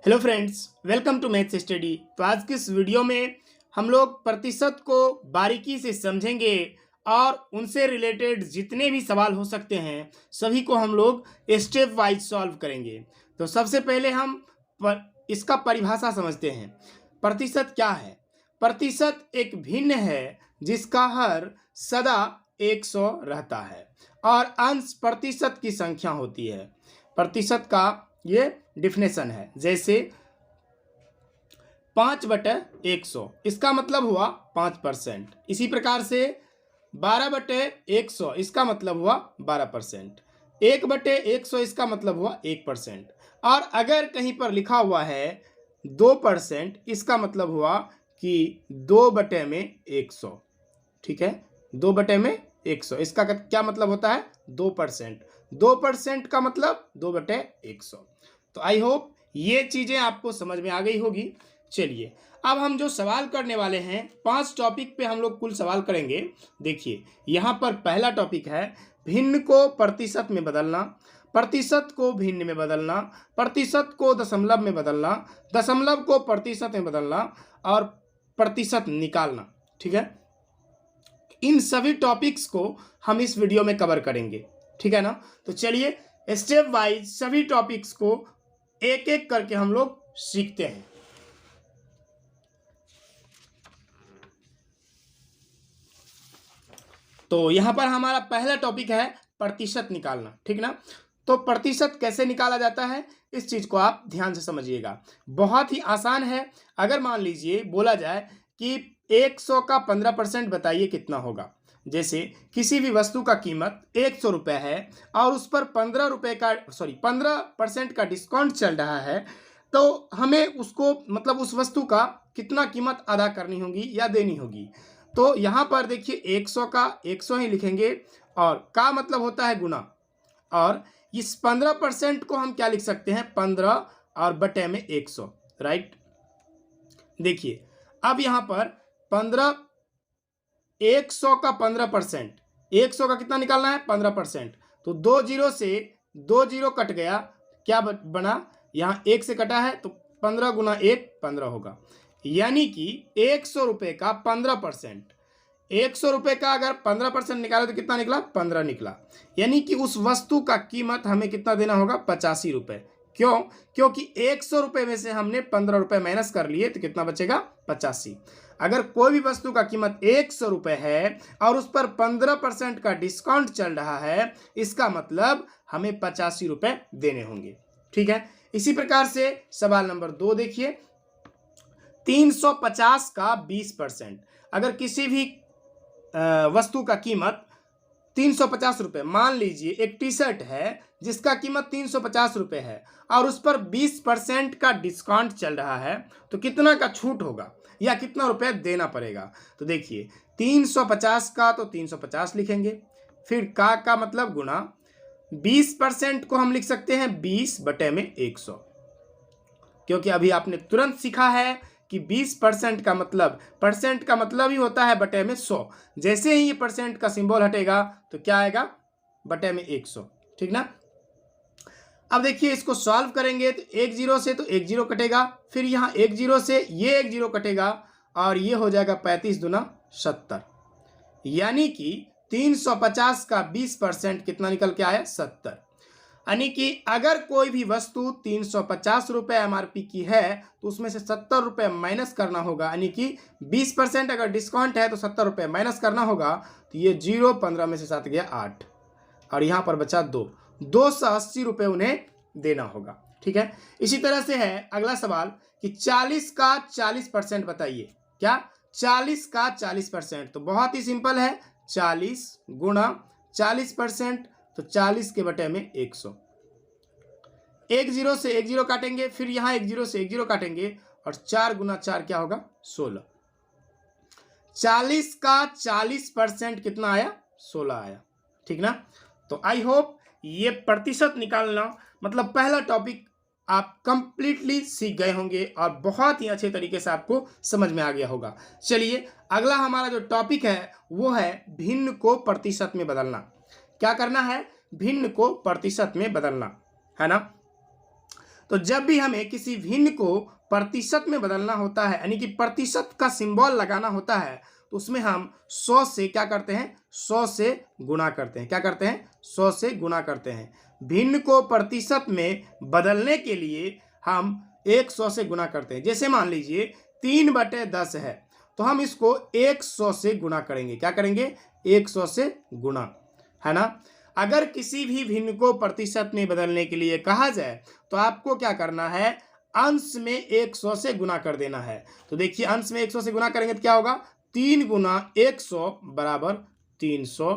Hello friends, welcome to maths study. तो आज की इस वीडियो में हम लोग प्रतिशत को बारीकी से समझेंगे और उनसे रिलेटेड जितने भी सवाल हो सकते हैं सभी को हम लोग स्टेप वाइज सॉल्व करेंगे। तो सबसे पहले हम इसका परिभाषा समझते हैं। प्रतिशत क्या है? प्रतिशत एक भिन्न है जिसका हर सदा 100 रहता है और अंश प्रतिशत की संख्या होती है। प्रतिशत का ये डिफिनेशन है, जैसे 5/100 इसका मतलब हुआ 5%। इसी प्रकार से 12/100 इसका मतलब हुआ 12%। 1/100 इसका मतलब हुआ 1%। और अगर कहीं पर लिखा हुआ है 2%, इसका मतलब हुआ कि 2/100। ठीक है, 2/100 इसका क्या मतलब होता है? 2%। 2% का मतलब 2/100। तो आई होप ये चीज़ें आपको समझ में आ गई होगी। चलिए, अब हम जो सवाल करने वाले हैं 5 टॉपिक पे हम लोग कुल सवाल करेंगे। देखिए, यहाँ पर पहला टॉपिक है भिन्न को प्रतिशत में बदलना, प्रतिशत को भिन्न में बदलना, प्रतिशत को दशमलव में बदलना, दशमलव को प्रतिशत में बदलना और प्रतिशत निकालना। ठीक है, इन सभी टॉपिक्स को हम इस वीडियो में कवर करेंगे। ठीक है ना? तो चलिए स्टेप वाइज सभी टॉपिक्स को एक एक करके हम लोग सीखते हैं। तो यहां पर हमारा पहला टॉपिक है प्रतिशत निकालना। ठीक ना? तो प्रतिशत कैसे निकाला जाता है इस चीज को आप ध्यान से समझिएगा। बहुत ही आसान है। अगर मान लीजिए बोला जाए कि 100 का 15% बताइए कितना होगा। जैसे किसी भी वस्तु का कीमत 100 रुपये है और उस पर 15% का डिस्काउंट चल रहा है, तो हमें उसको मतलब उस वस्तु का कितना कीमत अदा करनी होगी या देनी होगी। तो यहाँ पर देखिए 100 का 100 ही लिखेंगे और का मतलब होता है गुना। और इस 15% को हम क्या लिख सकते हैं? 15 और बटे में 100। राइट, देखिए अब यहाँ पर 15 100 का 15%, 100 का कितना निकालना है? 15%। तो 2 जीरो से 2 जीरो कट गया, क्या बना? यहाँ 1 से कटा है तो 15 गुना 1 15 होगा। यानी कि 100 रुपये का 15%, 100 रुपये का अगर 15% निकाले तो कितना निकला? 15 निकला। यानी कि उस वस्तु का कीमत हमें कितना देना होगा? 85 रुपये। क्यों? क्योंकि 100 रुपये में से हमने 15 रुपये माइनस कर लिए तो कितना बचेगा? 85। अगर कोई भी वस्तु का कीमत 100 रुपये है और उस पर 15% का डिस्काउंट चल रहा है, इसका मतलब हमें 85 रुपये देने होंगे। ठीक है, इसी प्रकार से सवाल नंबर 2 देखिए, 350 का 20%। अगर किसी भी वस्तु का कीमत 350 रुपये, मान लीजिए एक टी शर्ट है जिसका कीमत 350 रुपये है और उस पर 20% का डिस्काउंट चल रहा है, तो कितना का छूट होगा या कितना रुपये देना पड़ेगा? तो देखिए 350 का तो 350 लिखेंगे, फिर का मतलब गुना 20% को हम लिख सकते हैं 20/100, क्योंकि अभी आपने तुरंत सीखा है कि 20% का मतलब, परसेंट का मतलब ही होता है बटे में 100। जैसे ही ये परसेंट का सिंबल हटेगा तो क्या आएगा? बटे में 100। ठीक ना? अब देखिए इसको सॉल्व करेंगे तो 1 जीरो से तो 1 जीरो कटेगा, फिर यहाँ 1 जीरो से ये 1 जीरो कटेगा और ये हो जाएगा 35 दूना 70। यानी कि 350 का 20% कितना निकल के आया? 70। यानी कि अगर कोई भी वस्तु 350 रुपये एमआरपी की है तो उसमें से 70 रुपये माइनस करना होगा। यानी कि 20% अगर डिस्काउंट है तो 70 रुपये माइनस करना होगा। तो ये 0, 15 में से 7 गया 8 और यहाँ पर बचा 280 रुपये उन्हें देना होगा। ठीक है, इसी तरह से है अगला सवाल कि 40 का 40% बताइए। क्या? 40 का 40%। तो बहुत ही सिंपल है, 40 गुणा 40%, तो 40 के बटे में 100। 1 जीरो से 1 जीरो काटेंगे, फिर यहाँ 1 जीरो से 1 जीरो काटेंगे और 4 गुना 4 क्या होगा? 16। 40 का 40% कितना आया? 16 आया। ठीक ना? तो आई होप ये प्रतिशत निकालना मतलब पहला टॉपिक आप कंप्लीटली सीख गए होंगे और बहुत ही अच्छे तरीके से आपको समझ में आ गया होगा। चलिए अगला हमारा जो टॉपिक है वो है भिन्न को प्रतिशत में बदलना। क्या करना है? भिन्न को प्रतिशत में बदलना है ना? तो जब भी हमें किसी भिन्न को प्रतिशत में बदलना होता है, यानी कि प्रतिशत का सिंबल लगाना होता है, तो उसमें हम 100 से क्या करते हैं, 100 से गुणा करते हैं। क्या करते हैं, 100 से गुणा करते हैं। भिन्न को प्रतिशत में बदलने के लिए हम 100 से गुणा करते हैं। जैसे मान लीजिए 3/10 है, तो हम इसको 100 से गुणा करेंगे। क्या करेंगे, 100 से गुणा, है ना। अगर किसी भी भिन्न को प्रतिशत में बदलने के लिए कहा जाए तो आपको क्या करना है, अंश में 100 से गुणा कर देना है। तो देखिए अंश में 100 से गुणा करेंगे तो क्या होगा, 3 गुना 100 बराबर 300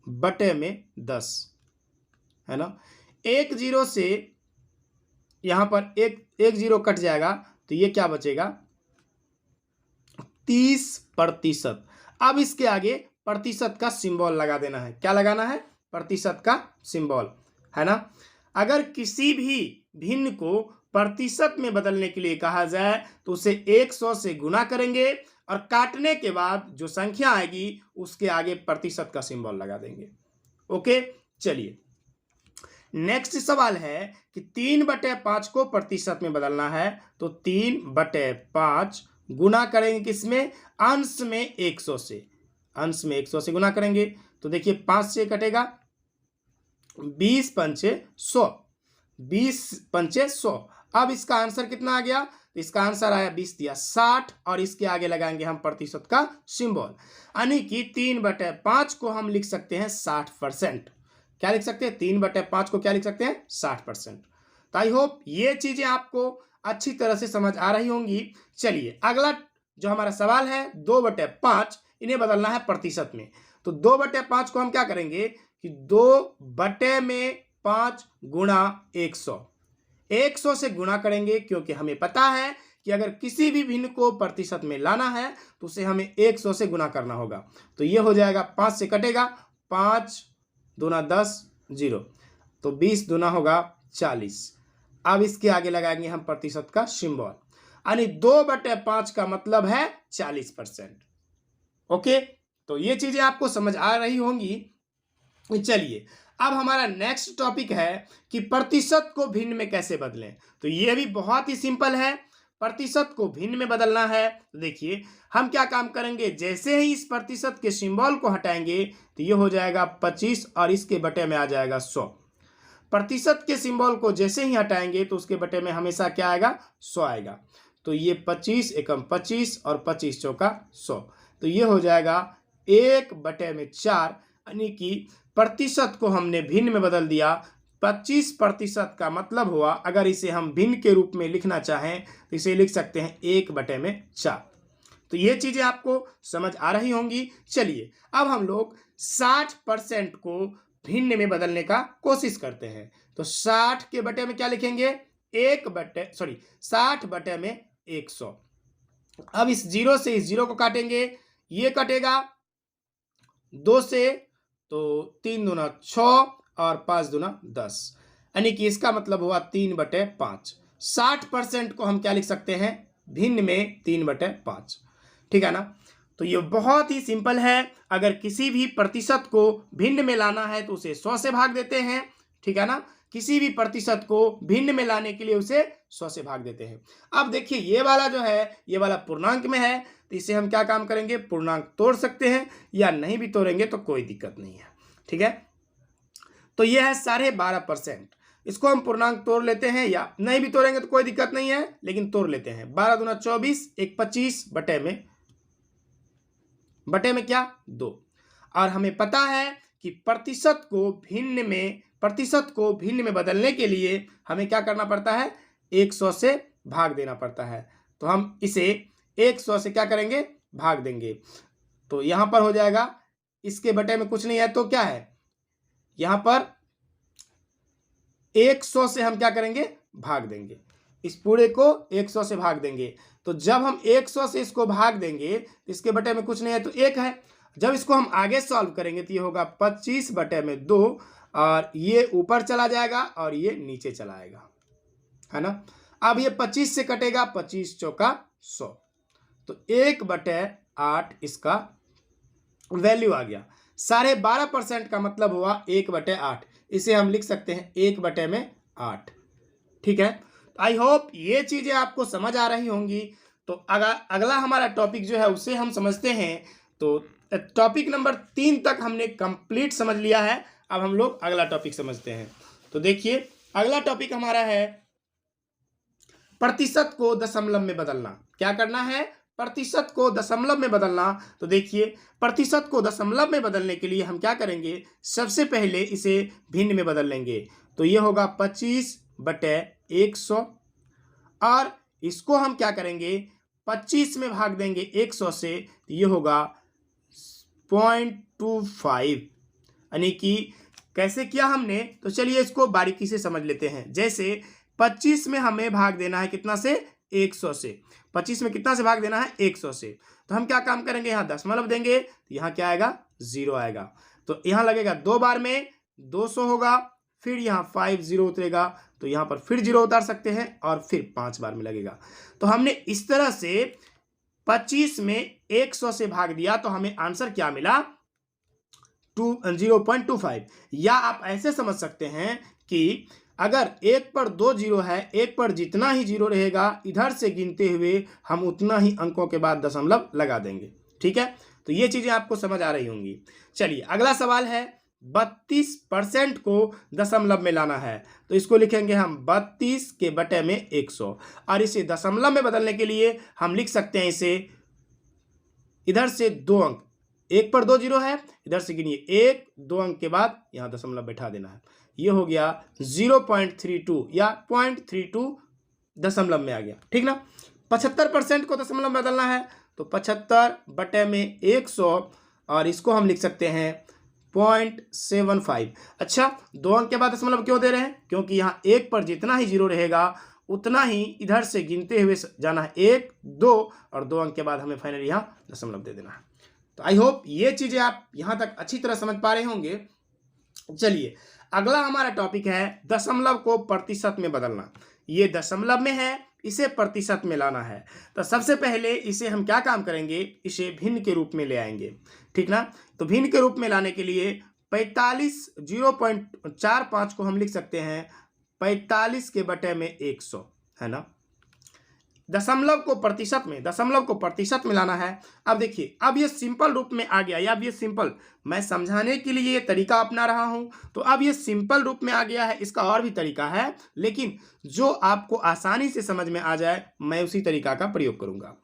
बटे में 10, है ना। 1 0 से यहां पर एक जीरो कट जाएगा, तो ये क्या बचेगा, 30%। अब इसके आगे प्रतिशत का सिंबल लगा देना है। क्या लगाना है, प्रतिशत का सिंबल, है ना। अगर किसी भी भिन्न को प्रतिशत में बदलने के लिए कहा जाए तो उसे 100 से गुणा करेंगे और काटने के बाद जो संख्या आएगी उसके आगे प्रतिशत का सिंबल लगा देंगे। ओके, चलिए नेक्स्ट सवाल है कि 3/5 को प्रतिशत में बदलना है, तो 3/5 गुना करेंगे किसमें, अंश में 100 से। अंश में 100 से गुना करेंगे तो देखिए 5 से कटेगा, 20 पंचे 100, 20 पंचे 100। अब इसका आंसर कितना आ गया, तो इसका आंसर आया 20 दिया 60, और इसके आगे लगाएंगे हम प्रतिशत का सिंबल, यानी कि 3/5 को हम लिख सकते हैं 60%। क्या लिख सकते हैं, 3/5 को क्या लिख सकते हैं, 60%। तो आई होप ये चीजें आपको अच्छी तरह से समझ आ रही होंगी। चलिए अगला जो हमारा सवाल है, 2/5 इन्हें बदलना है प्रतिशत में। तो 2/5 को हम क्या करेंगे कि 2/5 गुणा 100, 100 से गुणा करेंगे, क्योंकि हमें पता है कि अगर किसी भी भिन्न को प्रतिशत में लाना है तो उसे हमें 100 से गुणा करना होगा। तो ये हो जाएगा, 5 से कटेगा, 5 दूना 10 0, तो 20 दूना होगा 40। अब इसके आगे लगाएंगे हम प्रतिशत का सिंबल, यानी 2/5 का मतलब है 40%। ओके, तो ये चीजें आपको समझ आ रही होंगी। चलिए अब हमारा नेक्स्ट टॉपिक है कि प्रतिशत को भिन्न में कैसे बदलें। तो ये भी बहुत ही सिंपल है, प्रतिशत को भिन्न में बदलना है। तो देखिए हम क्या काम करेंगे, जैसे ही इस प्रतिशत के सिंबल को हटाएंगे तो ये हो जाएगा 25 और इसके बटे में आ जाएगा 100। प्रतिशत के सिंबल को जैसे ही हटाएंगे तो उसके बटे में हमेशा क्या आएगा, 100 आएगा। तो ये 25 एकम 25 और 25 चौका 100, तो ये हो जाएगा 1/4, यानी कि प्रतिशत को हमने भिन्न में बदल दिया। 25% का मतलब हुआ, अगर इसे हम भिन्न के रूप में लिखना चाहें तो इसे लिख सकते हैं 1/4। तो ये चीजें आपको समझ आ रही होंगी। चलिए अब हम लोग 60% को भिन्न में बदलने का कोशिश करते हैं। तो 60 के बटे में क्या लिखेंगे, 60/100। अब इस 0 से इस 0 को काटेंगे, ये कटेगा 2 से, तो 3 दूना 6 और 5 दूना 10, यानी कि इसका मतलब हुआ 3/5। 60% को हम क्या लिख सकते हैं, भिन्न में 3/5, ठीक है ना। तो ये बहुत ही सिंपल है। अगर किसी भी प्रतिशत को भिन्न में लाना है तो उसे 100 से भाग देते हैं, ठीक है ना। किसी भी प्रतिशत को भिन्न में लाने के लिए उसे 100 से भाग देते हैं। अब देखिए ये वाला जो है, ये वाला पूर्णांक में है, तो इसे हम क्या काम करेंगे, पूर्णांक तोड़ सकते हैं, या नहीं भी तोड़ेंगे तो कोई दिक्कत नहीं है, ठीक है। तो ये है 12.5%। इसको हम पूर्णांक तोड़ लेते हैं, या नहीं भी तोड़ेंगे तो कोई दिक्कत नहीं है, लेकिन तोड़ लेते हैं। 12 दूना 24, 1 25 बटे में क्या, 2। और हमें पता है कि प्रतिशत को भिन्न में बदलने के लिए हमें क्या करना पड़ता है, 100 से भाग देना पड़ता है। तो हम इसे 100 से क्या करेंगे, भाग देंगे। तो यहां पर हो जाएगा, इसके बटे में कुछ नहीं है तो क्या है, यहां पर 100 से हम क्या करेंगे, भाग देंगे। इस पूरे को 100 से भाग देंगे। तो जब हम 100 से इसको भाग देंगे तो इसके बटे में कुछ नहीं है तो 1 है। जब इसको हम आगे सॉल्व करेंगे तो ये होगा 25/2, और ये ऊपर चला जाएगा और ये नीचे चला आएगा, है ना। अब ये 25 से कटेगा, 25 चौका 100, तो 1/8 इसका वैल्यू आ गया। 12.5% का मतलब हुआ 1/8। इसे हम लिख सकते हैं 1/8, ठीक है। आई होप ये चीज़ें आपको समझ आ रही होंगी। तो अगला हमारा टॉपिक जो है उसे हम समझते हैं। तो टॉपिक नंबर 3 तक हमने कंप्लीट समझ लिया है। अब हम लोग अगला टॉपिक समझते हैं। तो देखिए अगला टॉपिक हमारा है प्रतिशत को दशमलव में बदलना। क्या करना है? प्रतिशत को दशमलव में बदलना। तो देखिए प्रतिशत को दशमलव में बदलने के लिए हम क्या करेंगे, सबसे पहले इसे भिन्न में बदल लेंगे। तो ये होगा 25/100 और इसको हम क्या करेंगे 25 में भाग देंगे 100 से, तो ये होगा 0.25। यानी कि कैसे किया हमने, तो चलिए इसको बारीकी से समझ लेते हैं। जैसे 25 में हमें भाग देना है कितना से, 100 से। 25 में कितना से भाग देना है, 100 से। तो हम क्या काम करेंगे, यहाँ दशमलव देंगे, तो यहाँ क्या आएगा, 0 आएगा। तो यहाँ लगेगा 2 बार में 200 होगा, फिर यहाँ 50 उतरेगा, तो यहाँ पर फिर 0 उतार सकते हैं और फिर 5 बार में लगेगा। तो हमने इस तरह से 25 में 100 से भाग दिया, तो हमें आंसर क्या मिला, 0.25। या आप ऐसे समझ सकते हैं कि अगर 1 पर 2 जीरो है, 1 पर जितना ही जीरो रहेगा इधर से गिनते हुए हम उतना ही अंकों के बाद दशमलव लगा देंगे। ठीक है, तो ये चीजें आपको समझ आ रही होंगी। चलिए अगला सवाल है 32% को दशमलव में लाना है। तो इसको लिखेंगे हम 32 के बटे में 100 और इसे दशमलव में बदलने के लिए हम लिख सकते हैं इसे इधर से 2 अंक, 1 पर 2 जीरो है, इधर से गिनिए 1 2 अंक के बाद यहाँ दशमलव बैठा देना है। ये हो गया 0.32 या 0.32 दशमलव में आ गया। ठीक ना। 75% को दशमलव में बदलना है, तो 75 बटे में 100 और इसको हम लिख सकते हैं 0.75। अच्छा, 2 अंक के बाद दशमलव क्यों दे रहे हैं, क्योंकि यहाँ 1 पर जितना ही जीरो रहेगा उतना ही इधर से गिनते हुए जाना है, 1 2 और 2 अंक के बाद हमें फाइनली यहाँ दशमलव दे देना है। तो आई होप ये चीजें आप यहाँ तक अच्छी तरह समझ पा रहे होंगे। चलिए अगला हमारा टॉपिक है दशमलव को प्रतिशत में बदलना। ये दशमलव में है, इसे प्रतिशत में लाना है। तो सबसे पहले इसे हम क्या काम करेंगे, इसे भिन्न के रूप में ले आएंगे। ठीक ना। तो भिन्न के रूप में लाने के लिए 0.45 को हम लिख सकते हैं 45 के बटे में 100, है ना। दशमलव को प्रतिशत में लाना है। अब देखिए अब ये सिंपल रूप में आ गया, या अब ये सिंपल, मैं समझाने के लिए ये तरीका अपना रहा हूं, तो अब ये सिंपल रूप में आ गया है। इसका और भी तरीका है, लेकिन जो आपको आसानी से समझ में आ जाए मैं उसी तरीका का प्रयोग करूंगा।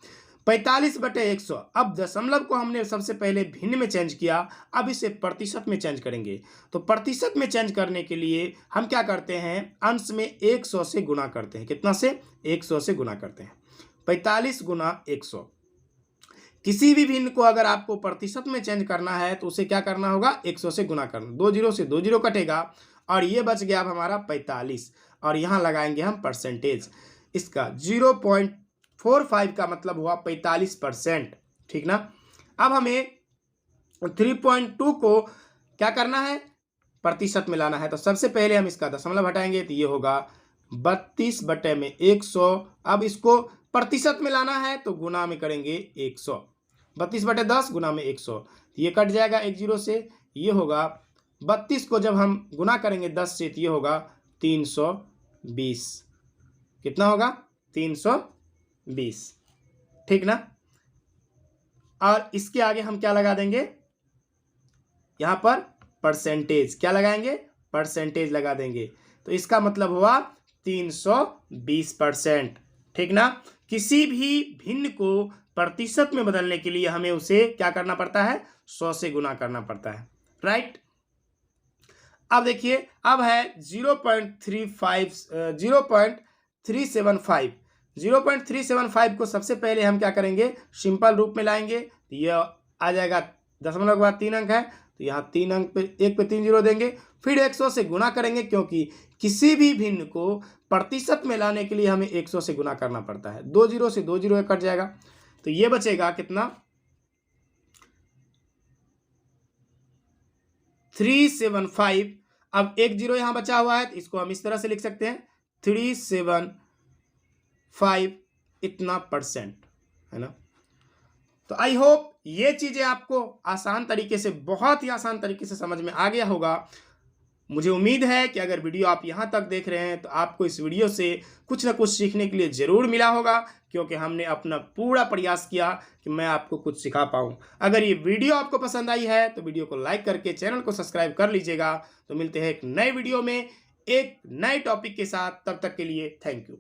45/100। अब दशमलव को हमने सबसे पहले भिन्न में चेंज किया, अब इसे प्रतिशत में चेंज करेंगे। तो प्रतिशत में चेंज करने के लिए हम क्या करते हैं, अंश में 100 से गुना करते हैं। कितना से, 100 से गुना करते हैं। 45 गुना 100। किसी भी भिन्न को अगर आपको प्रतिशत में चेंज करना है तो उसे क्या करना होगा, 100 से गुना करना। 2 जीरो से 2 जीरो कटेगा और ये बच गया अब हमारा 45 और यहाँ लगाएंगे हम परसेंटेज। इसका 0.45 का मतलब हुआ 45%। ठीक ना। अब हमें 3.2 को क्या करना है, प्रतिशत में लाना है। तो सबसे पहले हम इसका दशमलव हटाएंगे, तो ये होगा 32 बटे में 100। अब इसको प्रतिशत में लाना है तो गुना में करेंगे 100, 32/10 गुना में 100, ये कट जाएगा 1 जीरो से। ये होगा 32 को जब हम गुना करेंगे 10 से, तो ये होगा 320। कितना होगा, 320। ठीक ना। और इसके आगे हम क्या लगा देंगे, यहां पर परसेंटेज। क्या लगाएंगे, परसेंटेज लगा देंगे। तो इसका मतलब हुआ 320%। ठीक ना। किसी भी भिन्न को प्रतिशत में बदलने के लिए हमें उसे क्या करना पड़ता है, 100 से गुना करना पड़ता है। राइट। अब देखिए अब है 0.375 को सबसे पहले हम क्या करेंगे, सिंपल रूप में लाएंगे। तो यह आ जाएगा, दशमलव के बाद 3 अंक है, तो यहाँ 3 अंक पे 1 पे 3 जीरो देंगे, फिर 100 से गुना करेंगे, क्योंकि किसी भी भिन्न को प्रतिशत में लाने के लिए हमें 100 से गुना करना पड़ता है। 2 जीरो से 2 जीरो कट जाएगा, तो ये बचेगा कितना, 375। अब 1 जीरो यहाँ बचा हुआ है, तो इसको हम इस तरह से लिख सकते हैं 375 इतना %, है ना। तो आई होप ये चीजें आपको आसान तरीके से, बहुत ही आसान तरीके से समझ में आ गया होगा। मुझे उम्मीद है कि अगर वीडियो आप यहाँ तक देख रहे हैं तो आपको इस वीडियो से कुछ ना कुछ सीखने के लिए ज़रूर मिला होगा, क्योंकि हमने अपना पूरा प्रयास किया कि मैं आपको कुछ सिखा पाऊँ। अगर ये वीडियो आपको पसंद आई है तो वीडियो को लाइक करके चैनल को सब्सक्राइब कर लीजिएगा। तो मिलते हैं एक नए वीडियो में एक नए टॉपिक के साथ, तब तक के लिए थैंक यू।